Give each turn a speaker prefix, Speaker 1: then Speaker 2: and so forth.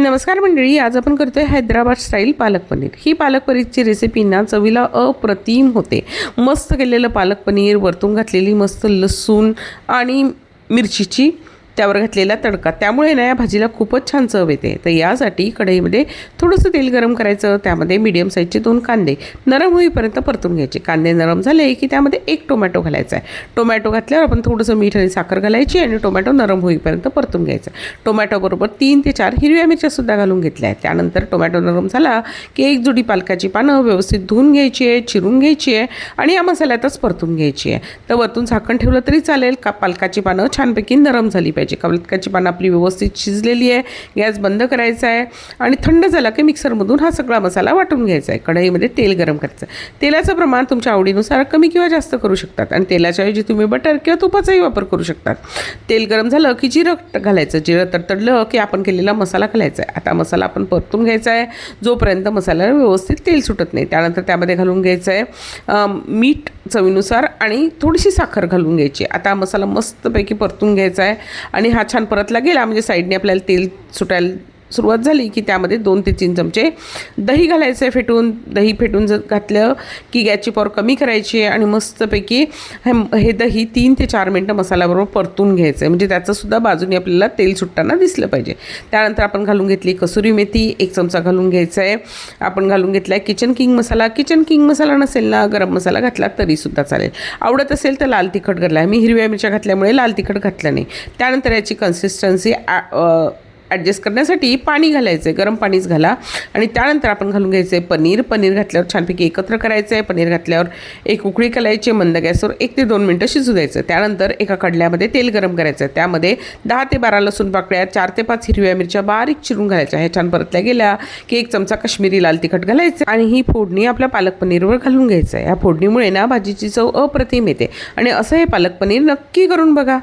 Speaker 1: नमस्कार मंडळी, आज आपण करतोय हैदराबाद स्टाईल पालक पनीर। ही पालक पनीरची रेसिपी ना चवीला अप्रतिम होते। मस्त केलेलं पालक पनीर, वरतून घातलेली मस्त लसूण आणि मिरचीची त्यावर घातलेला तडका, त्यामुळे ना या भाजीला खूपच छान चव येते। तर यासाठी कढईमध्ये थोडंसं तेल गरम करायचं, त्यामध्ये मीडियम साईजचे 2 कांदे नरम होईपर्यंत परतून घ्यायचे। कांदे नरम झाले की त्यामध्ये 1 टोमॅटो घालायचा आहे। टोमॅटो घातल्यावर आपण थोडंसं मीठ आणि साखर घालायची आणि टोमॅटो नरम होईपर्यंत परतून घ्यायचा। टोमॅटोबरोबर 3 ते 4 हिरव्या मिरच्यासुद्धा घालून घेतल्या आहेत। त्यानंतर टोमॅटो नरम झाला की एक जुडी पालकाची पानं व्यवस्थित धुवून घ्यायची आहे, चिरून घ्यायची आहे आणि या मसाल्यातच परतून घ्यायची आहे। तर वरतून झाकण ठेवलं तरी चालेल का पालकाची पानं छानपैकी नरम झाली पाहिजे। पालकाची पानं आपली व्यवस्थित शिजलेली आहे। गॅस बंद करायचा आहे आणि थंड झाला की मिक्सरमधून हा सगळा मसाला वाटून घ्यायचा आहे। कढईमध्ये तेल गरम करायचं। तेलाचं प्रमाण तुमच्या आवडीनुसार कमी किंवा जास्त करू शकतात आणि तेलाच्या ऐवजी तुम्ही बटर किंवा तुपाचाही वापर करू शकतात। तेल गरम झालं की जिरं घालायचं। जिरं तडतडलं की आपण केलेला मसाला घालायचा आहे। आता मसाला आपण परतून घ्यायचा आहे जोपर्यंत मसाल्याला व्यवस्थित तेल सुटत नाही। त्यानंतर त्यामध्ये घालून घ्यायचं आहे मीठ चवीनुसार आणि थोडीशी साखर घालून घ्यायची। आता मसाला मस्तपैकी परतून घ्यायचा आहे आणि हा छान परतला गेला म्हणजे साईडने आपल्याला तेल सुटायला सुरुवात झाली की त्यामध्ये 2 ते 3 चमचे दही घालायचं आहे फेटून। दही फेटून जर घातलं की गॅसची पॉवर कमी करायची आहे आणि मस्तपैकी हे दही 3 ते 4 मिनटं मसाल्याबरोबर परतून घ्यायचं आहे, म्हणजे त्याचंसुद्धा बाजूने आपल्याला तेल सुटताना दिसलं पाहिजे। त्यानंतर आपण घालून घेतली कसुरी मेथी, 1 चमचा घालून घ्यायचा आहे। आपण घालून घेतला आहे किचन किंग मसाला। किचन किंग मसाला नसेल ना गरम मसाला घातला तरीसुद्धा चालेल। आवडत असेल तर लाल तिखट घातला आहे। मी हिरव्या मिरच्या घातल्यामुळे लाल तिखट घातलं नाही। त्यानंतर याची कन्सिस्टन्सी ॲडजस्ट करण्यासाठी पाणी घालायचं आहे, गरम पाणीच घाला। आणि त्यानंतर आपण घालून घ्यायचं आहे पनीर। पनीर घातल्यावर छानपैकी एकत्र करायचं आहे। पनीर घातल्यावर एक उकळी काढायची, मंद गॅसवर 1 ते 2 मिनटं शिजू द्यायचं। त्यानंतर एका कढल्यामध्ये तेल गरम करायचं आहे। त्यामध्ये 10 ते 12 लसूण पाकळ्या, 4 ते 5 हिरव्या मिरच्या बारीक चिरून घालायच्या। हे छान परतल्या गेल्या की 1 चमचा काश्मीरी लाल तिखट घालायचं आणि ही फोडणी आपल्या पालक पनीरवर घालून घ्यायचं आहे। या फोडणीमुळे ना भाजीची चव अप्रतिम येते आणि असं हे पालक पनीर नक्की करून बघा।